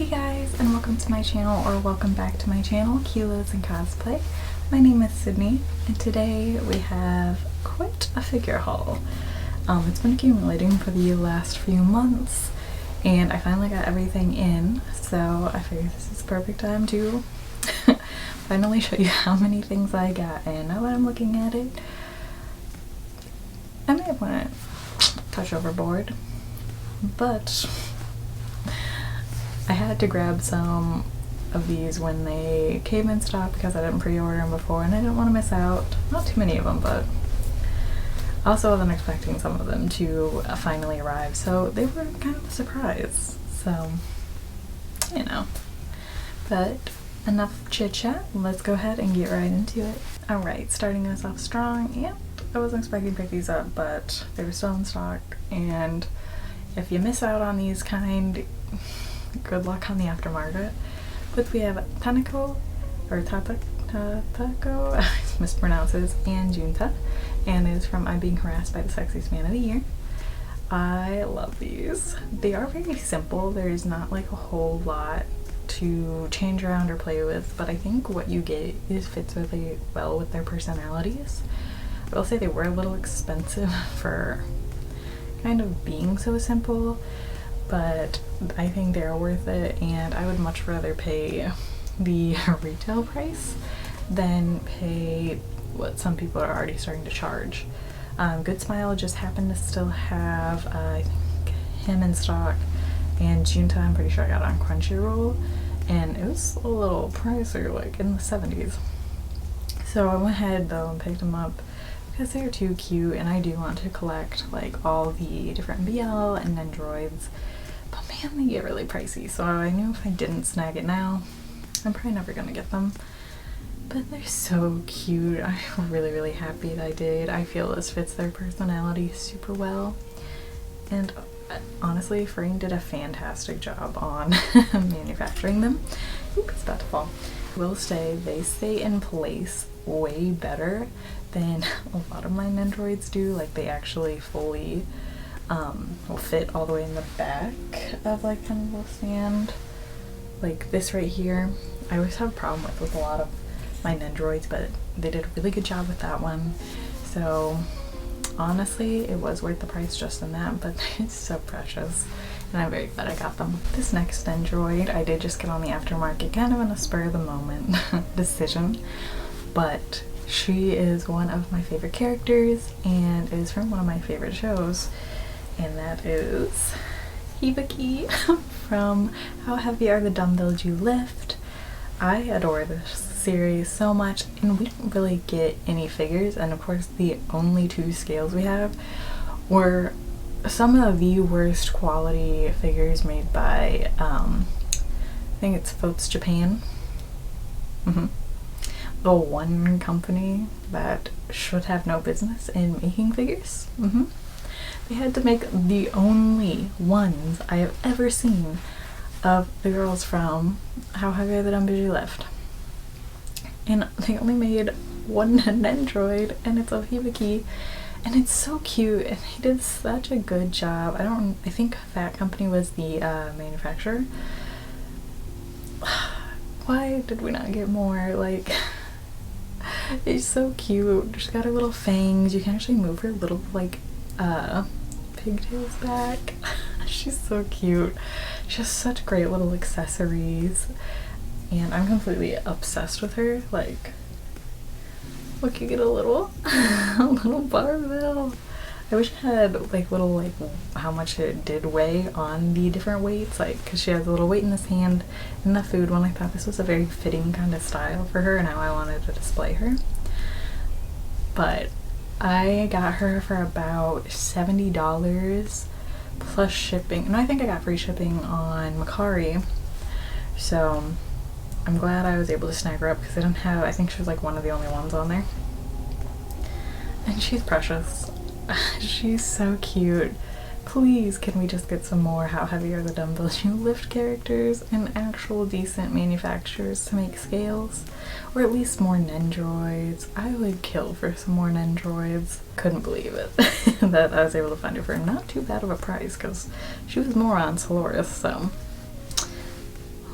Hey guys, and welcome to my channel, or welcome back to my channel, Kilos and Cosplay. My name is Sydney, and today we have quite a figure haul. It's been accumulating for the last few months, and I finally got everything in, so I figured this is the perfect time to finally show you how many things I got. And now that I'm looking at it, I may have went a touch overboard, but I had to grab some of these when they came in stock because I didn't pre-order them before and I didn't want to miss out. Not too many of them, but I also wasn't expecting some of them to finally arrive, so they were kind of a surprise. So, you know. But enough chit chat, let's go ahead and get right into it. Alright, starting us off strong. Yep, I wasn't expecting to pick these up, but they were still in stock, and if you miss out on these good luck on the aftermarket. But we have Tanako, or Tatako, mispronounces, and Junta, and it is from I'm Being Harassed by the Sexiest Man of the Year. I love these. They are very simple. There's not like a whole lot to change around or play with, but I think what you get fits really well with their personalities. I will say they were a little expensive for kind of being so simple, but I think they're worth it, and I would much rather pay the retail price than pay what some people are already starting to charge. Good Smile just happened to still have I think him in stock, and Junta I'm pretty sure I got on Crunchyroll, and it was a little pricier, like in the 70s. So I went ahead though and picked them up because they're too cute, and I do want to collect like all the different BL and Nendoroids. But man, they get really pricey, so I knew if I didn't snag it now, I'm probably never gonna get them. But they're so cute. I'm really happy that I did. I feel this fits their personality super well. And honestly, Frame did a fantastic job on manufacturing them. Oop, it's about to fall. They stay in place way better than a lot of my Nendoroids do. Like, they actually fully will fit all the way in the back of like kind of a stand. Like this right here, I always have a problem with a lot of my Nendoroids, but they did a really good job with that one. So honestly, it was worth the price just in that, but it's so precious, and I'm very glad I got them. This next Nendoroid, I did just get on the aftermarket, kind of in a spur of the moment decision, but she is one of my favorite characters and is from one of my favorite shows, and that is Hibiki from How Heavy Are the Dumbbells You Lift. I adore this series so much, and we didn't really get any figures, and of course the only two scales we have were some of the worst quality figures made by I think it's Figuarts Japan. The one company that should have no business in making figures. They had to make the only ones I have ever seen of the girls from How Heavy Are the Dumbbells You Lift. And they only made one Nendoroid, and it's of Hibiki, and it's so cute, and he did such a good job. I think that company was the manufacturer. Why did we not get more? Like, it's so cute. She's got her little fangs. You can actually move her little like pigtails back. She's so cute. She has such great little accessories, and I'm completely obsessed with her. Like, look, you get a little barbell. I wish I had like little like how much it did weigh on the different weights, like because she has a little weight in this hand and the food one. I thought this was a very fitting kind of style for her and how I wanted to display her. But I got her for about $70 plus shipping, and I think I got free shipping on Macari, so I'm glad I was able to snag her up because I think she was like one of the only ones on there, and she's precious. She's so cute. Please, can we just get some more How Heavy Are the Dumbbells You Lift characters and actual decent manufacturers to make scales? Or at least more Nendoroids. I would kill for some more Nendoroids. Couldn't believe it that I was able to find her for not too bad of a price, because she was more on Solaris, so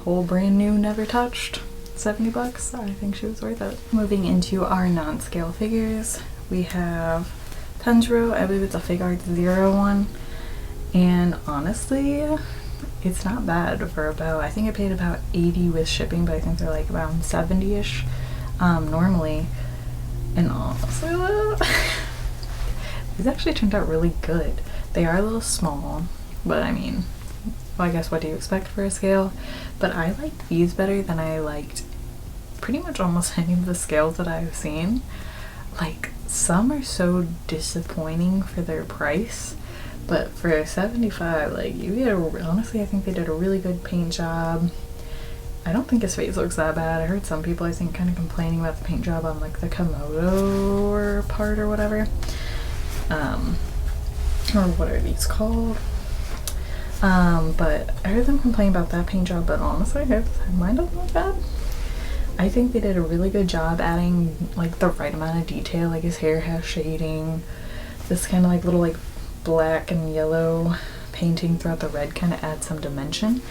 whole brand new, never touched. 70 bucks, I think she was worth it. Moving into our non-scale figures, we have Tanjirou. I believe it's a Figuarts 01, and honestly, it's not bad for about, I think I paid about 80 with shipping, but I think they're like around 70-ish normally. And honestly, these actually turned out really good. They are a little small, but I mean, well, I guess what do you expect for a scale? But I liked these better than I liked pretty much almost any of the scales that I've seen. Like, some are so disappointing for their price, but for 75, like, you get honestly, I think they did a really good paint job. I don't think his face looks that bad. I heard some people, I think, kind of complaining about the paint job on like the Kamado part or whatever. Or what are these called? But I heard them complain about that paint job, but honestly, mine doesn't look bad. I think they did a really good job adding like the right amount of detail. Like his hair has shading, this kind of like little like black and yellow painting throughout the red kind of adds some dimension.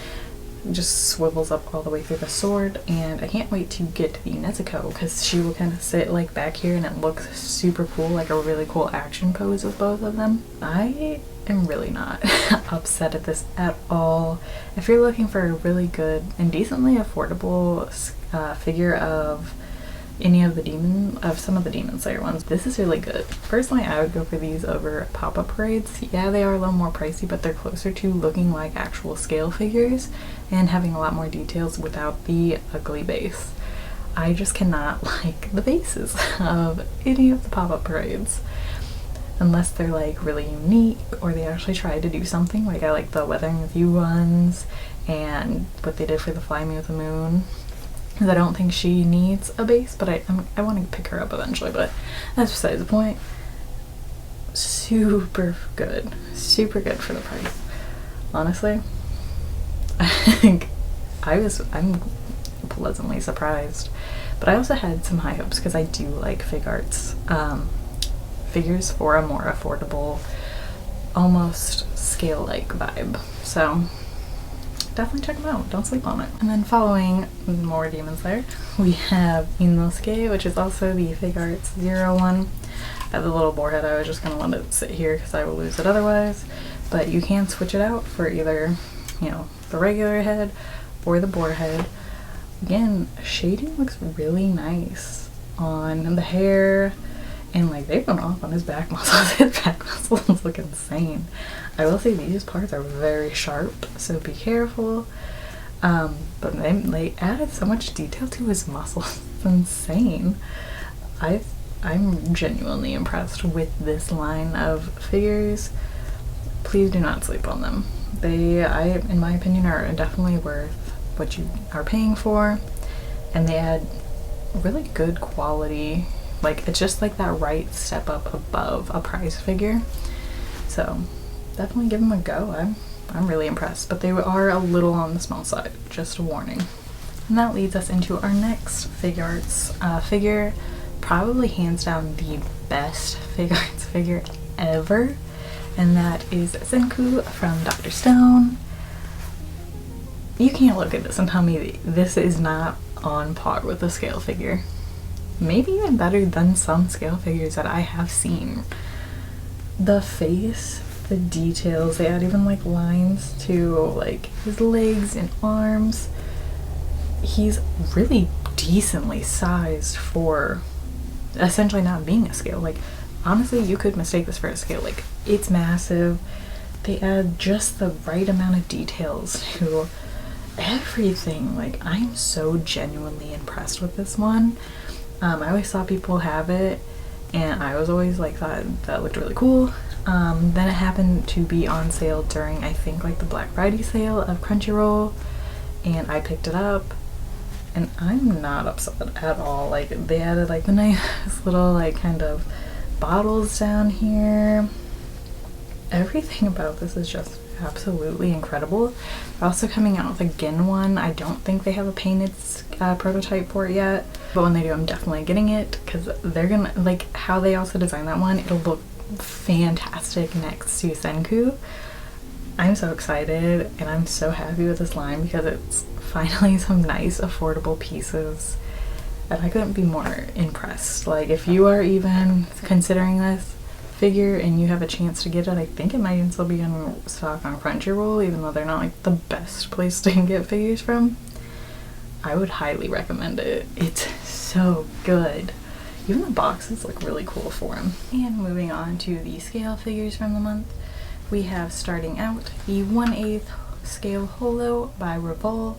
It just swivels up all the way through the sword, and I can't wait to get to the Nezuko because she will kind of sit like back here and it looks super cool, like a really cool action pose with both of them. I am really not upset at this at all. If you're looking for a really good and decently affordable figure of any of the some of the Demon Slayer ones, this is really good. Personally, I would go for these over pop-up raids. Yeah, they are a little more pricey, but they're closer to looking like actual scale figures and having a lot more details without the ugly base. I just cannot like the bases of any of the pop-up raids unless they're like really unique or they actually tried to do something. Like I like the Weathering with You ones and what they did for the Fly Me with the Moon. I don't think she needs a base, but I want to pick her up eventually, but that's besides the point. Super good for the price. Honestly, I think I'm pleasantly surprised, but I also had some high hopes because I do like Figuarts figures for a more affordable, almost scale-like vibe. So definitely check them out. Don't sleep on it. And then following more Demon Slayer, we have Inosuke, which is also the Figuarts 01. I have the little boar head. I was just going to let it sit here because I will lose it otherwise. But you can switch it out for either, you know, the regular head or the boar head. Again, shading looks really nice on the hair. And like they've gone off on his back muscles. His back muscles look insane. I will say these parts are very sharp, so be careful. But they added so much detail to his muscles. It's insane. I'm genuinely impressed with this line of figures. Please do not sleep on them. They, in my opinion, are definitely worth what you are paying for, and they add really good quality. Like, it's just like that right step up above a prize figure. So definitely give them a go. I'm really impressed, but they are a little on the small side, just a warning. And that leads us into our next Figuarts figure, probably hands down the best Figuarts figure ever, and that is Senkuu from Dr. Stone. You can't look at this and tell me this is not on par with a scale figure. Maybe even better than some scale figures that I have seen. The face, the details, they add even like lines to like his legs and arms. He's really decently sized for essentially not being a scale. Like, honestly, you could mistake this for a scale. Like, it's massive. They add just the right amount of details to everything. Like, I'm so genuinely impressed with this one. I always saw people have it, and I was always like, thought that looked really cool. Then it happened to be on sale during, I think, like the Black Friday sale of Crunchyroll, and I picked it up, and I'm not upset at all. Like, they added like the nice little like kind of bottles down here. Everything about this is just absolutely incredible. They're also coming out with a Gin one. I don't think they have a painted prototype for it yet, but when they do, I'm definitely getting it because they're gonna, like how they also designed that one, it'll look fantastic next to Senkuu. I'm so excited and I'm so happy with this line because it's finally some nice affordable pieces, and I couldn't be more impressed. Like, if you are even considering this figure and you have a chance to get it, I think it might even still be in stock on Crunchyroll, even though they're not like the best place to get figures from. I would highly recommend it. It's so good. Even the boxes look really cool for them. And moving on to the scale figures from the month, we have starting out the 1/8 scale Holo by Revolve,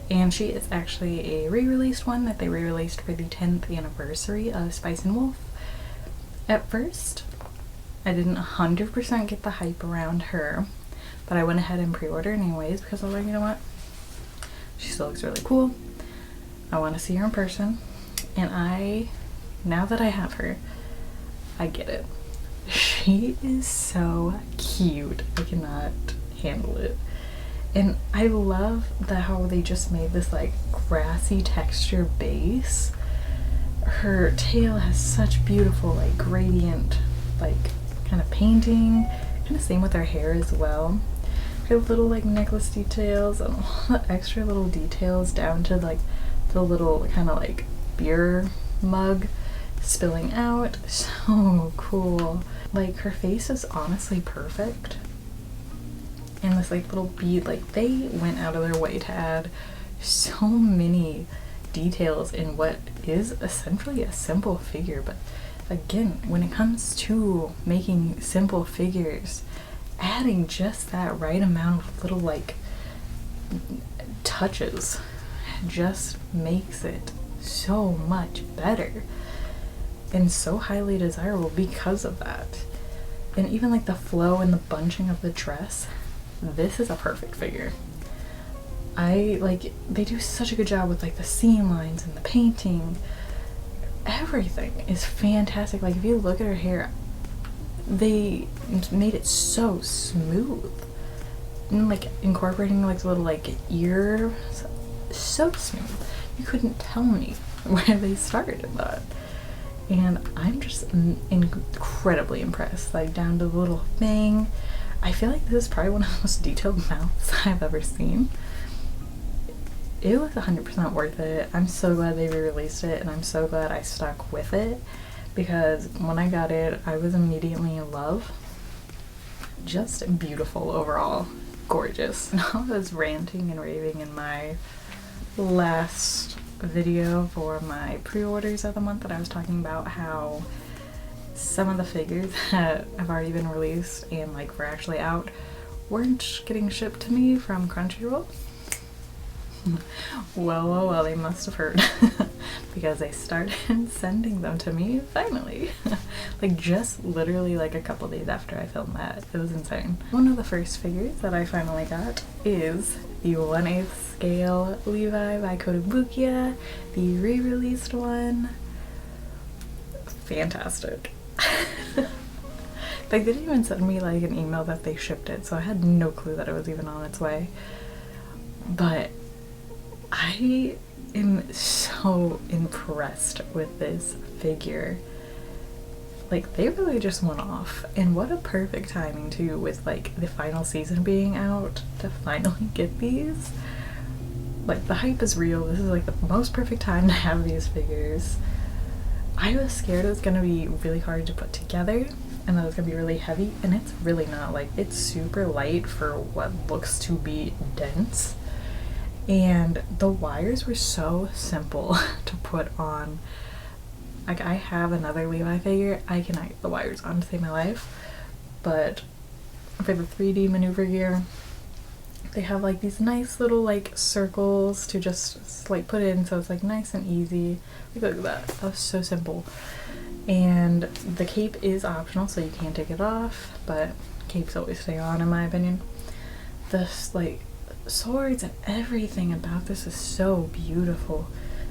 and she is actually a re-released one that they re-released for the 10th anniversary of Spice and Wolf. At first, I didn't 100% get the hype around her, but I went ahead and pre-ordered anyways because I was like, you know what? She still looks really cool. I want to see her in person, and now that I have her, I get it. She is so cute. I cannot handle it. And I love how they just made this like grassy texture base. Her tail has such beautiful like gradient like kind of painting. Kind of same with her hair as well. Her little like necklace details and all the extra little details down to like the little kind of like beer mug spilling out. So cool. Like, her face is honestly perfect. And this like little bead, like they went out of their way to add so many details in what is essentially a simple figure. But again, when it comes to making simple figures, adding just that right amount of little like touches just makes it so much better and so highly desirable because of that. And even like the flow and the bunching of the dress, this is a perfect figure. They do such a good job with like the seam lines and the painting. Everything is fantastic. Like, if you look at her hair, they made it so smooth, and like incorporating like the little like ear, so smooth. You couldn't tell me where they started that. And I'm just incredibly impressed, like down to the little thing. I feel like this is probably one of the most detailed mouths I've ever seen. It was 100% worth it. I'm so glad they re-released it, and I'm so glad I stuck with it, because when I got it, I was immediately in love. Just beautiful overall. Gorgeous. I was ranting and raving in my last video for my pre-orders of the month that I was talking about how some of the figures that have already been released and like were actually out weren't getting shipped to me from Crunchyroll. Well, they must have heard because they started sending them to me finally. Like, just literally like a couple days after I filmed that. It was insane. One of the first figures that I finally got is the 1/8 scale Levi by Kotobukiya, the re-released one. Fantastic. Like, they didn't even send me like an email that they shipped it, so I had no clue that it was even on its way. But I am so impressed with this figure. Like, they really just went off, and what a perfect timing too, with like the final season being out, to finally get these. Like, the hype is real. This is like the most perfect time to have these figures. I was scared it was gonna be really hard to put together and that it was gonna be really heavy, and it's really not. Like, it's super light for what looks to be dense. And the wires were so simple to put on. Like, I have another Levi figure I cannot get the wires on to save my life, but for the 3D maneuver gear, they have like these nice little like circles to just like put in, so it's like nice and easy. Look at that. That was so simple. And the cape is optional, so you can take it off, but capes always stay on in my opinion. This like swords and everything about this is so beautiful,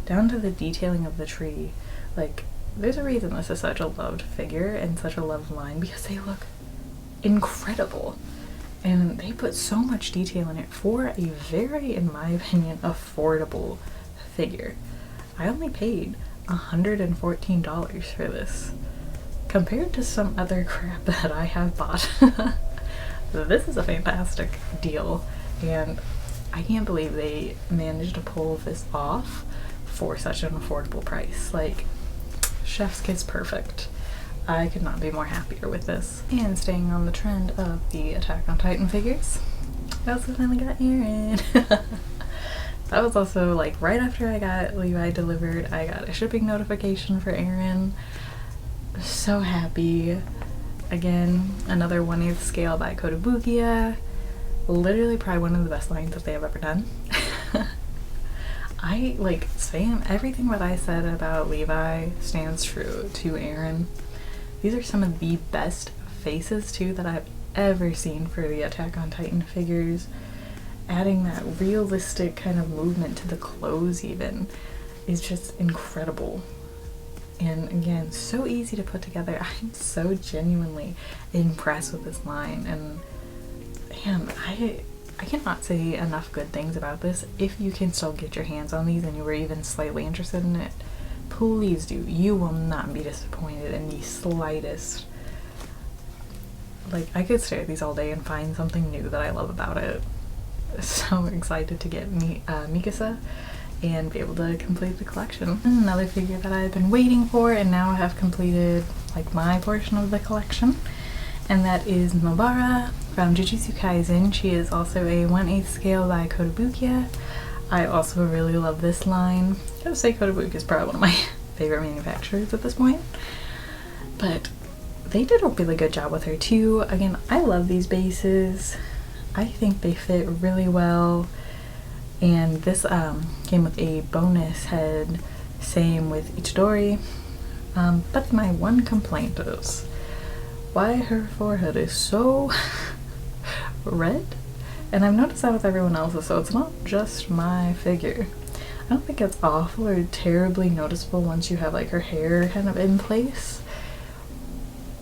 down to the detailing of the tree. Like, there's a reason this is such a loved figure and such a loved line, because they look incredible and they put so much detail in it for a very, in my opinion, affordable figure. I only paid $114 for this compared to some other crap that I have bought. this is a fantastic deal, and I can't believe they managed to pull this off for such an affordable price. Like, chef's kiss perfect. I could not be more happier with this. And staying on the trend of the Attack on Titan figures, I also finally got Eren. That was also like right after I got Levi delivered, I got a shipping notification for Eren. So happy. Again, another 1/8 scale by Kotobukiya. Literally probably one of the best lines that they have ever done. I like saying everything that I said about Levi stands true to Eren. These are some of the best faces too that I've ever seen for the Attack on Titan figures. Adding that realistic kind of movement to the clothes even is just incredible. And again, so easy to put together. I'm so genuinely impressed with this line, and man, I cannot say enough good things about this. If you can still get your hands on these and you were even slightly interested in it, please do. You will not be disappointed in the slightest. Like, I could stare at these all day and find something new that I love about it. So excited to get Mikasa and be able to complete the collection. Another figure that I've been waiting for and now have completed like my portion of the collection, and that is Nobara from Jujutsu Kaisen. She is also a 1/8 scale by Kotobukiya. I also really love this line. I gotta say Kotobukiya is probably one of my favorite manufacturers at this point, but they did a really good job with her too. Again, I love these bases. I think they fit really well, and this came with a bonus head, same with Ichidori, but my one complaint is why her forehead is so red, and I've noticed that with everyone else's, so it's not just my figure. I don't think it's awful or terribly noticeable once you have like her hair kind of in place,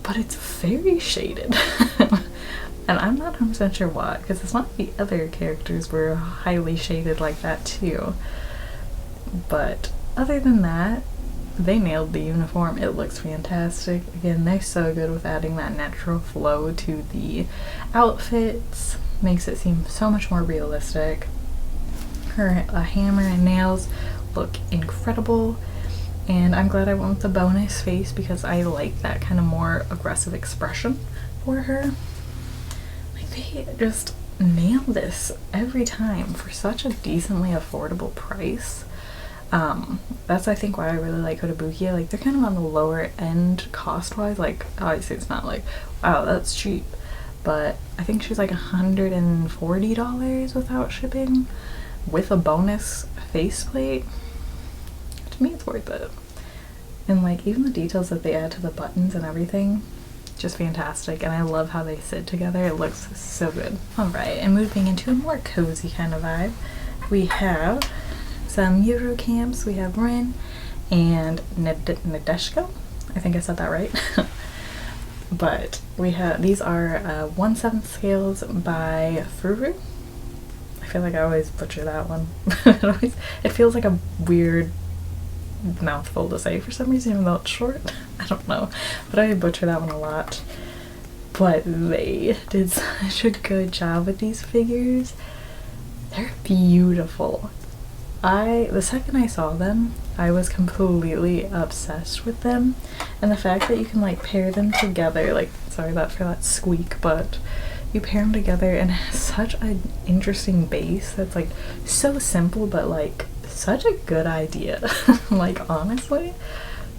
but it's very shaded. And I'm not 100% sure why, because it's not the other characters were highly shaded like that too. But other than that, they nailed the uniform. It looks fantastic. Again, they're so good with adding that natural flow to the outfits. Makes it seem so much more realistic. Her hammer and nails look incredible. And I'm glad I went with the bonus face because I like that kind of more aggressive expression for her. They just nail this every time for such a decently affordable price. That's I think why I really like Kotobukiya. Like, they're kind of on the lower end cost wise. Like, obviously it's not like, wow, that's cheap, but I think she's like $140 without shipping with a bonus faceplate. To me, it's worth it. And like, even the details that they add to the buttons and everything, just fantastic, and I love how they sit together. It looks so good. Alright, and moving into a more cozy kind of vibe, we have some Yuru camps. We have Rin and Nadeshiko. I think I said that right. But we have, these are 1/7 scales by Furu. I feel like I always butcher that one. It feels like a weird mouthful to say for some reason, even though it's short. I don't know, but I butcher that one a lot. But they did such a good job with these figures. They're beautiful. The second I saw them, I was completely obsessed with them, and the fact that you can like pair them together, like, sorry for that squeak, but you pair them together and it has such an interesting base that's like so simple but like such a good idea. Like, honestly,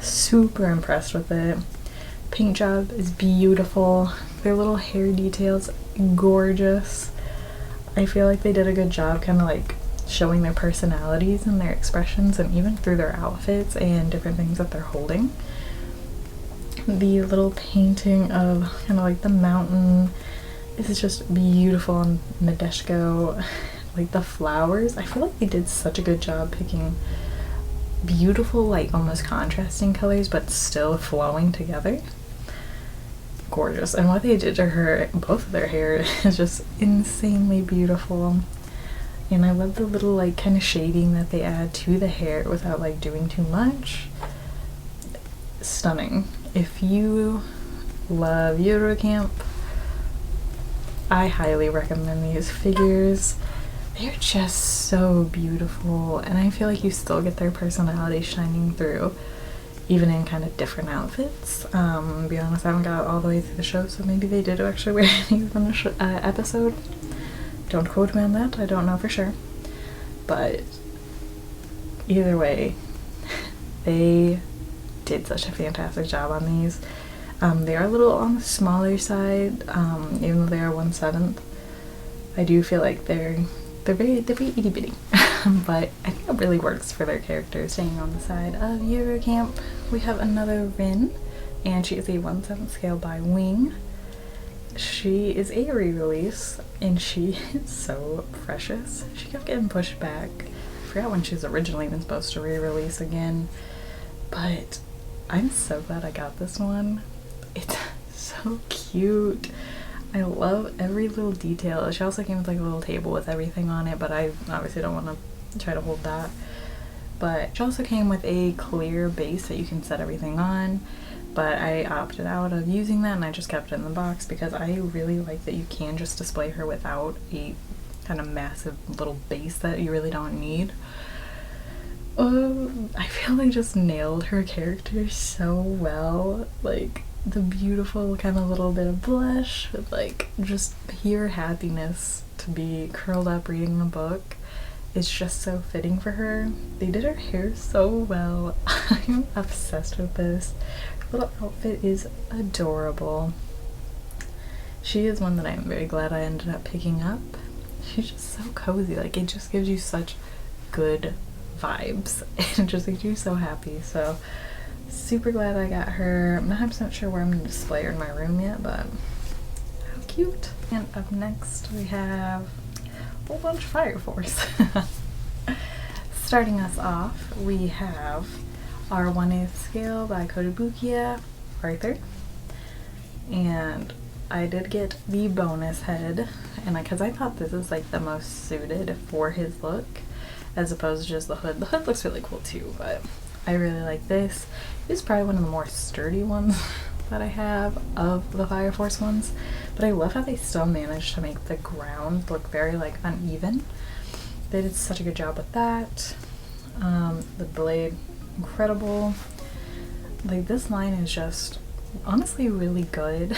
super impressed with it. Paint job is beautiful. Their little hair details, gorgeous. I feel like they did a good job kind of like showing their personalities and their expressions, and even through their outfits and different things that they're holding. The little painting of kind of like the mountain is just beautiful on Nadeshiko. Like the flowers, I feel like they did such a good job picking beautiful, like almost contrasting colors, but still flowing together. Gorgeous. And what they did to her, both of their hair, is just insanely beautiful. And I love the little like kind of shading that they add to the hair without like doing too much. Stunning. If you love Yuru Camp, I highly recommend these figures. They're just so beautiful, and I feel like you still get their personality shining through, even in kind of different outfits. To be honest, I haven't got all the way through the show, so maybe they did actually wear these in the episode. Don't quote me on that, I don't know for sure. But either way, they did such a fantastic job on these. They are a little on the smaller side, even though they are 1/7. I do feel like they're very itty bitty, but I think it really works for their characters. Staying on the side of Yuru Camp, we have another Rin, and she is a 1/7 scale by Wing. She is a re-release, and she is so precious. She kept getting pushed back. I forgot when she was originally even supposed to re-release again, but I'm so glad I got this one. It's so cute. I love every little detail. She also came with like a little table with everything on it, but I obviously don't want to try to hold that. But she also came with a clear base that you can set everything on, but I opted out of using that and I just kept it in the box because I really like that you can just display her without a kind of massive little base that you really don't need. I feel they just nailed her character so well. Like, the beautiful kind of little bit of blush with like just pure happiness to be curled up reading the book. It's just so fitting for her. They did her hair so well. I'm obsessed with this. Her little outfit is adorable. She is one that I'm very glad I ended up picking up. She's just so cozy. Like, it just gives you such good vibes. It just makes you so happy. So super glad I got her. I'm not 100% sure where I'm going to display her in my room yet, but how cute. And up next we have a whole bunch of Fire Force. Starting us off, we have our 1/8 scale by Kotobukiya, Arthur. And I did get the bonus head, and because I thought this is like the most suited for his look, as opposed to just the hood. The hood looks really cool too, but I really like this. It's probably one of the more sturdy ones that I have of the Fire Force ones, but I love how they still managed to make the ground look very like uneven. They did such a good job with that. The blade, incredible. Like, this line is just honestly really good.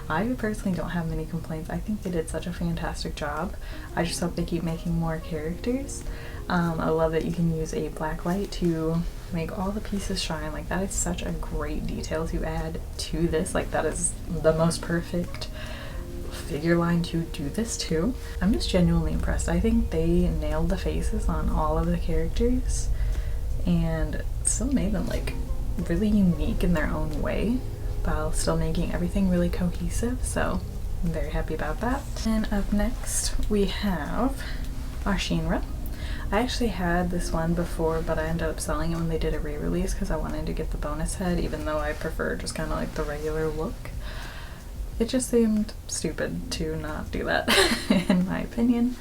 I personally don't have many complaints. I think they did such a fantastic job. I just hope they keep making more characters. I love that you can use a black light to make all the pieces shine. Like, that is such a great detail to add to this. Like, that is the most perfect figure line to do this to. I'm just genuinely impressed. I think they nailed the faces on all of the characters and still made them like really unique in their own way while still making everything really cohesive. So I'm very happy about that. And up next we have our Shinra. I actually had this one before, but I ended up selling it when they did a re-release because I wanted to get the bonus head, even though I prefer just kind of like the regular look. It just seemed stupid to not do that, in my opinion.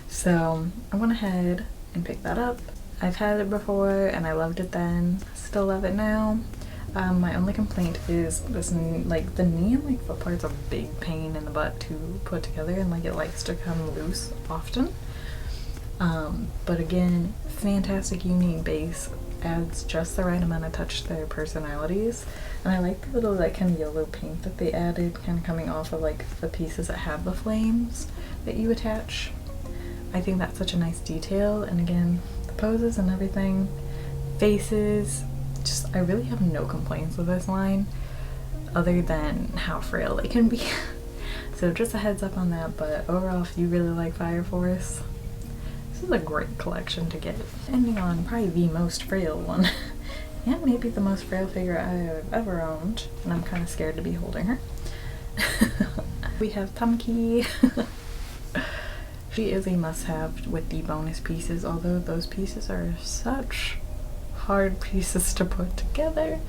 So I went ahead and picked that up. I've had it before and I loved it then, still love it now. My only complaint is this, like, the knee and like foot part's a big pain in the butt to put together, and like it likes to come loose often. But again, fantastic unique base, adds just the right amount of touch to their personalities. And I like the little like kind of yellow paint that they added, kind of coming off of like the pieces that have the flames that you attach. I think that's such a nice detail. And again, the poses and everything, faces, just I really have no complaints with this line other than how frail they can be. So just a heads up on that. But overall, if you really like Fire Force, this is a great collection to get. Ending on probably the most frail one, and maybe the most frail figure I've ever owned, and I'm kind of scared to be holding her. We have Tamaki. She is a must-have with the bonus pieces, although those pieces are such hard pieces to put together.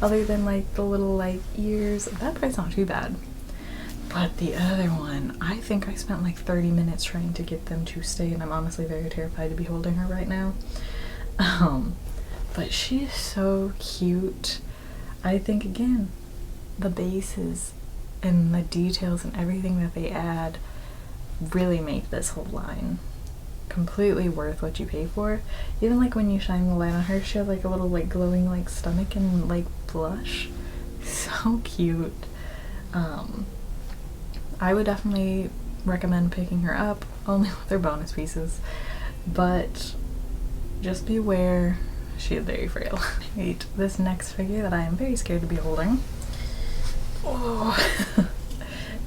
Other than like the little like ears, that part's not too bad. But the other one, I think I spent like 30 minutes trying to get them to stay, and I'm honestly very terrified to be holding her right now. But she is so cute. I think again, the base is and the details and everything that they add really make this whole line completely worth what you pay for. Even like when you shine the light on her, she has like a little like glowing like stomach and like blush. So cute. I would definitely recommend picking her up, only with her bonus pieces, but just beware, she is very frail. Right, this next figure that I am very scared to be holding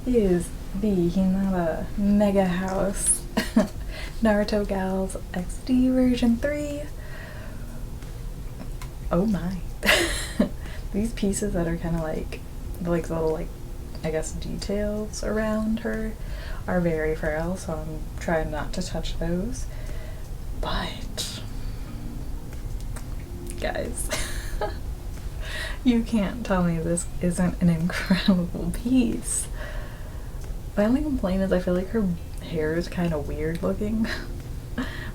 is the Hinata Mega House Naruto Gals XD version 3. Oh my. These pieces that are kind of like little like, I guess, details around her are very frail, so I'm trying not to touch those. But guys, you can't tell me this isn't an incredible piece. My only complaint is I feel like her hair is kind of weird looking,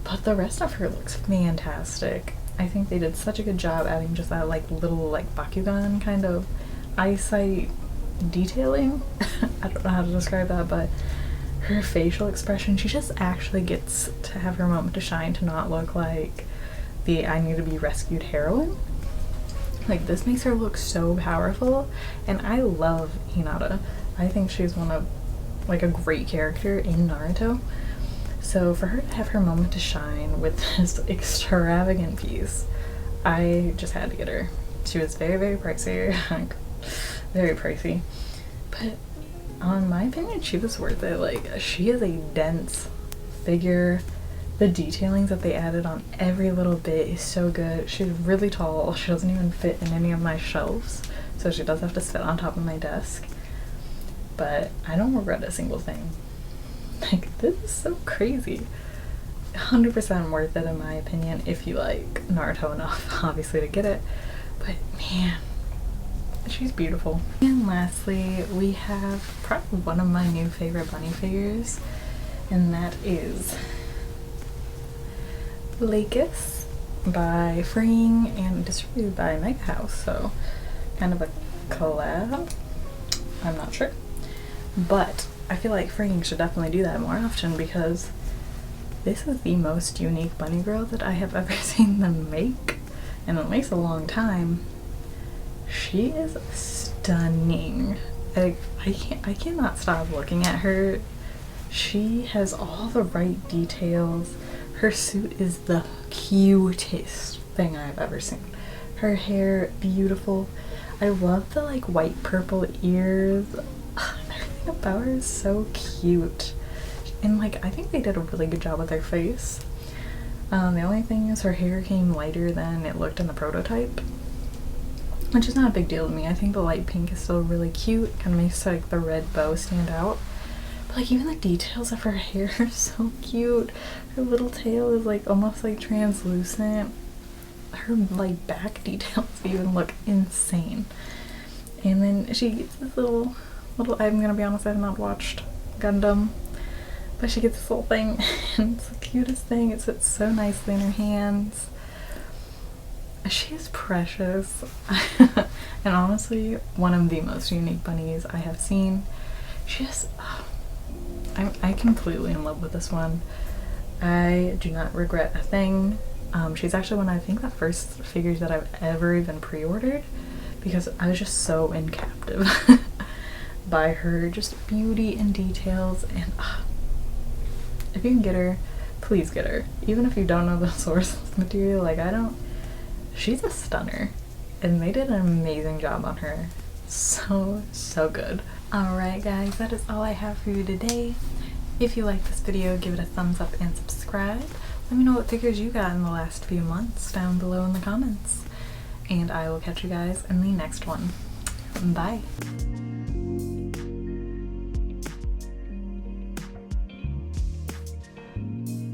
but the rest of her looks fantastic. I think they did such a good job adding just that like little like Bakugan kind of eyesight detailing. I don't know how to describe that, but her facial expression, she just actually gets to have her moment to shine, to not look like the I need to be rescued heroine. Like, this makes her look so powerful, and I love Hinata. I think she's one of like a great character in Naruto. So for her to have her moment to shine with this extravagant piece, I just had to get her. She was very, very pricey, very pricey, but in my opinion, she was worth it. Like, she is a dense figure. The detailings that they added on every little bit is so good. She's really tall. She doesn't even fit in any of my shelves, so she does have to sit on top of my desk. But I don't regret a single thing. Like, this is so crazy. 100% worth it in my opinion, if you like Naruto enough, obviously, to get it. But man, she's beautiful. And lastly, we have probably one of my new favorite bunny figures, and that is Lacus by Freeing and distributed by Mega House, so kind of a collab. I'm not sure, but I feel like Freeing should definitely do that more often, because this is the most unique bunny girl that I have ever seen them make, and at least a long time. She is stunning. I cannot stop looking at her. She has all the right details. Her suit is the cutest thing I've ever seen. Her hair, beautiful. I love the like white purple ears. Everything about her is so cute. And like, I think they did a really good job with her face. The only thing is her hair came lighter than it looked in the prototype, which is not a big deal to me. I think the light pink is still really cute. Kind of makes like the red bow stand out. But like, even the details of her hair are so cute. Her little tail is like almost like translucent. Her like back details even look insane. And then she gets this little, I'm gonna be honest, I have not watched Gundam, but she gets this little thing, and it's the cutest thing. It sits so nicely in her hands. She is precious. And honestly, one of the most unique bunnies I have seen. She is, I'm completely in love with this one. I do not regret a thing. She's actually one of, I think, the first figures that I've ever even pre-ordered, because I was just so in captive by her just beauty and details. And if you can get her, please get her. Even if you don't know the source material, like I don't, she's a stunner, and they did an amazing job on her. So good. Alright guys, that is all I have for you today. If you like this video, give it a thumbs up and subscribe. Let me know what figures you got in the last few months down below in the comments. And I will catch you guys in the next one. Bye!